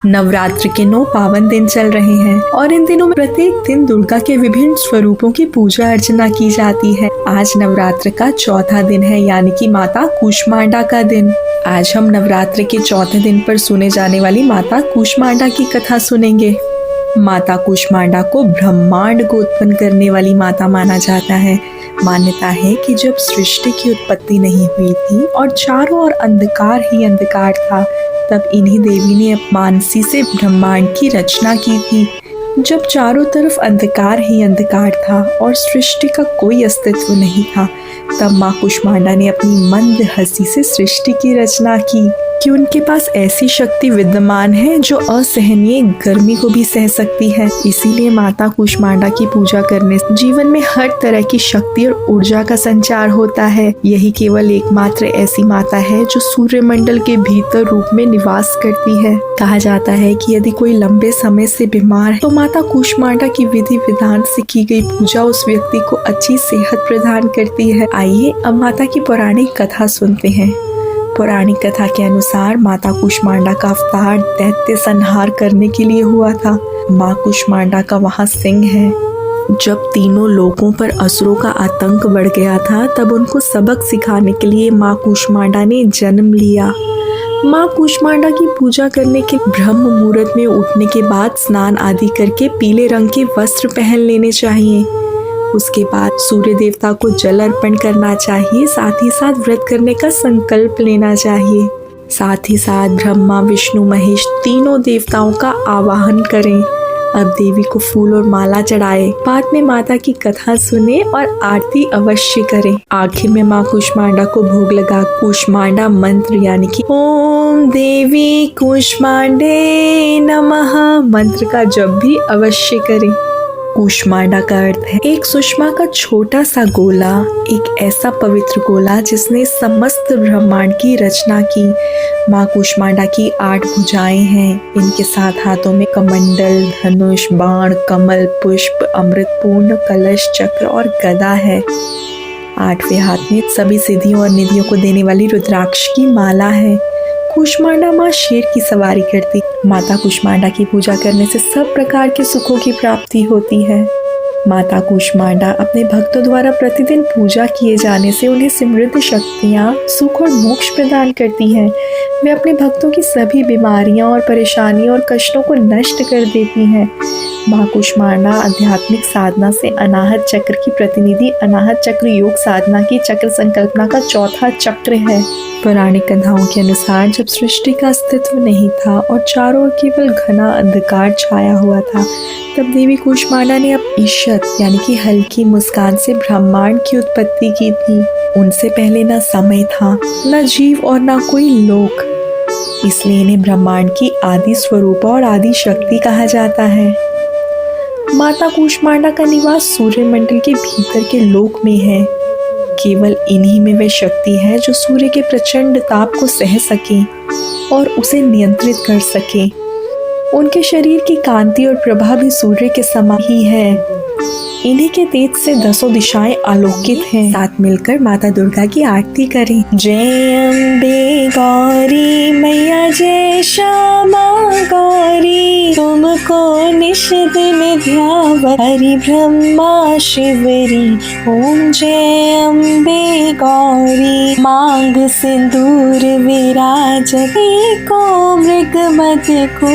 नवरात्र के 9 पावन दिन चल रहे हैं और इन दिनों में प्रत्येक दिन दुर्गा के विभिन्न स्वरूपों की पूजा अर्चना की जाती है। आज नवरात्र का चौथा दिन है, यानी कि माता कूष्मांडा का दिन। आज हम नवरात्र के चौथे दिन पर सुने जाने वाली माता कूष्मांडा की कथा सुनेंगे। माता कूष्मांडा को ब्रह्मांड को उत्पन्न करने वाली माता माना जाता है। मान्यता है कि जब सृष्टि की उत्पत्ति नहीं हुई थी और चारों ओर अंधकार ही अंधकार था, तब इन्हीं देवी ने मानसी से ब्रह्मांड की रचना की थी। जब चारों तरफ अंधकार ही अंधकार था और सृष्टि का कोई अस्तित्व नहीं था, तब माँ कूष्मांडा ने अपनी मंद हंसी से सृष्टि की रचना की कि उनके पास ऐसी शक्ति विद्यमान है जो असहनीय गर्मी को भी सह सकती है। इसीलिए माता कूष्मांडा की पूजा करने से जीवन में हर तरह की शक्ति और ऊर्जा का संचार होता है। यही केवल एकमात्र ऐसी माता है जो सूर्यमंडल के भीतर रूप में निवास करती है। कहा जाता है कि यदि कोई लंबे समय से बीमार है तो माता कूष्मांडा की विधि विधान से की गई पूजा उस व्यक्ति को अच्छी सेहत प्रदान करती है। आइए अब माता की पौराणिक कथा सुनते हैं। पौराणिक कथा के अनुसार माता कूष्मांडा का अवतार दैत्य संहार करने के लिए हुआ था। माँ कूष्मांडा का वहाँ सिंह है। जब तीनों लोगों पर असुरों का आतंक बढ़ गया था, तब उनको सबक सिखाने के लिए माँ कूष्मांडा ने जन्म लिया। माँ कूष्मांडा की पूजा करने के ब्रह्म मुहूर्त में उठने के बाद स्नान आदि करके पीले रंग के वस्त्र पहन लेने चाहिए। उसके बाद सूर्य देवता को जल अर्पण करना चाहिए। साथ ही साथ व्रत करने का संकल्प लेना चाहिए। साथ ही साथ ब्रह्मा विष्णु महेश तीनों देवताओं का आवाहन करें। अब देवी को फूल और माला चढ़ाए। बाद में माता की कथा सुने और आरती अवश्य करें। आखिर में माँ कूष्मांडा को भोग लगा कूष्मांडा मंत्र, यानी कि ओम देवी कूष्मांडे नमः मंत्र का जप भी अवश्य करें। कूष्मांडा का अर्थ है एक सुषमा का छोटा सा गोला, एक ऐसा पवित्र गोला जिसने समस्त ब्रह्मांड की रचना की। माँ कूष्मांडा की 8 भुजाएं हैं। इनके 7 हाथों में कमंडल, धनुष, बाण, कमल, पुष्प, अमृतपूर्ण, कलश, चक्र और गदा है। 8वें हाथ में सभी सिद्धियों और निधियों को देने वाली रुद्राक्ष की माला है। कूष्मांडा माँ शेर की सवारी करती। माता कूष्मांडा की पूजा करने से सब प्रकार के सुखों की प्राप्ति होती है। माता कूष्मांडा अपने भक्तों द्वारा प्रतिदिन पूजा किए जाने से उन्हें समृद्ध शक्तियाँ, सुख और मोक्ष प्रदान करती हैं। वे अपने भक्तों की सभी बीमारियाँ और परेशानियों और कष्टों को नष्ट कर देती हैं। माँ कूष्मांडा आध्यात्मिक साधना से अनाहत चक्र की प्रतिनिधि। अनाहत चक्र योग साधना की चक्र संकल्पना का चौथा चक्र है। पौराणिक कथाओं के अनुसार जब सृष्टि का अस्तित्व नहीं था और चारों ओर केवल घना अंधकार छाया हुआ था, तब देवी कूष्मांडा ने अपनी ईशत यानी कि हल्की मुस्कान से ब्रह्मांड की उत्पत्ति की थी। उनसे पहले न समय था, न जीव और न कोई लोक। इसलिए इन्हें ब्रह्मांड की आदि स्वरूप और आदि शक्ति कहा जाता है। माता कूष्मांडा का निवास सूर्यमंडल के भीतर के लोक में है। केवल इन्हीं में वह शक्ति है जो सूर्य के प्रचंड ताप को सह सके और उसे नियंत्रित कर सके। उनके शरीर की कांति और प्रभा भी सूर्य के समान ही है। इन्हीं के तेज से 10 दिशाएं आलोकित हैं। साथ मिलकर माता दुर्गा की आरती करें। जय अम्बे गौरी मैया, जय श्यामा गौरी, तुमको निश दिन ध्यावत हरि ब्रह्मा शिवरी। ओम जय अम्बे गौरी, मांग सिंदूर विराजत, टेको मृग मद को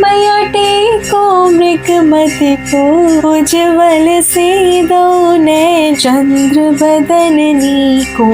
मैया, टेको मृग मद को, उज्ज्वल से दो ने चंद्र बदननी को।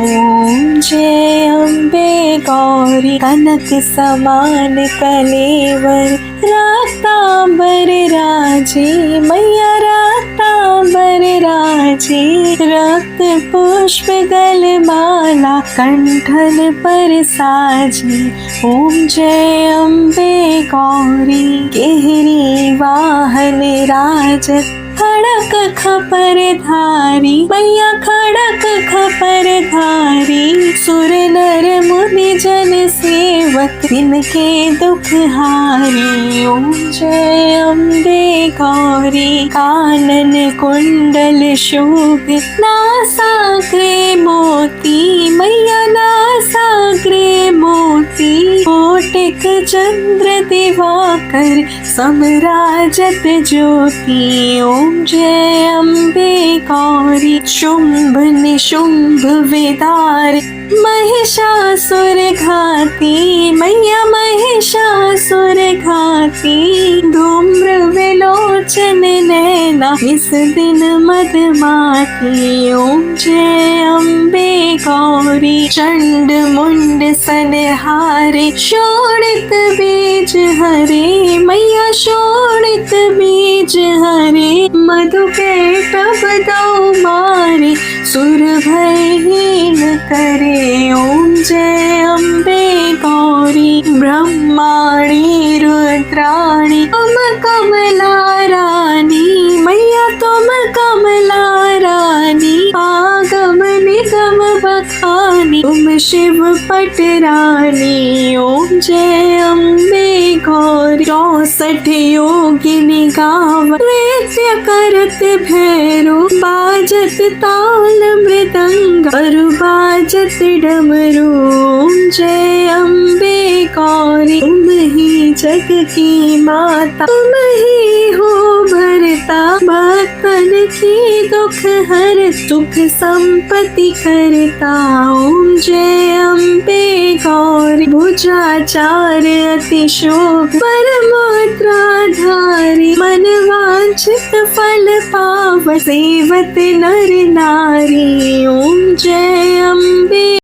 जय अम्बे गौरी, कनक समान कलेवर, रक्तांबर राजे मैया, रक्तांबर राजे, रक्त पुष्प गलमाला कंठन पर साजे। ओम जय अम्बे गौरी, केहरी वाहन राजत, खड़ा खड़क खपर धारी, मैया खड़क खपर धारी। सुर नर मुनि जन सेवक, तिनके दुख हारी। ओम जय अम्बे गौरी, कानन कुंडल शोभ, नासाग्रे मोती, मैया नासाग्रे मोती। कोटिक चंद्र दिवाकर, समराजत ज्योति। ओम जय अम्बे गौरी, शुंभ निशुंभ विदार, महिषासुर घाती, मैया महिषासुर घाती। धूम्र विलोचन नैना, इस दिन मदमाती। ओम जय अम्बे गौरी, चंड मुंड सनहारे, शोणित बीज हरे, मैया शोणित बीज हरे। मधु के टब दो मारे, सुर भयहीन करे। ओम जय अम्बे गौरी, ब्रह्माणी रुद्राणी, तुम कमला रानी, मैया तुम कमला रानी। आगम निगम बखानी, तुम शिव पटरानी। ओम जय अम्बे गौरी, 64 योगिनी गाव, नृत्य करत भैरो, बाजत ताल मृदंग, और बाजत डमरू। ओम जय अम्बे गौरी, तुम ही जग की माता, तुम ही हो भरता भक्तन की दुख हर, सुख संपत्ति करता। ओम जय अम्बे गौरी, भुजाचार अति शोभ, परमोत्रा धारी, मन वांछित फल पाव, सेवत नर नारी। ओम जय अम्बे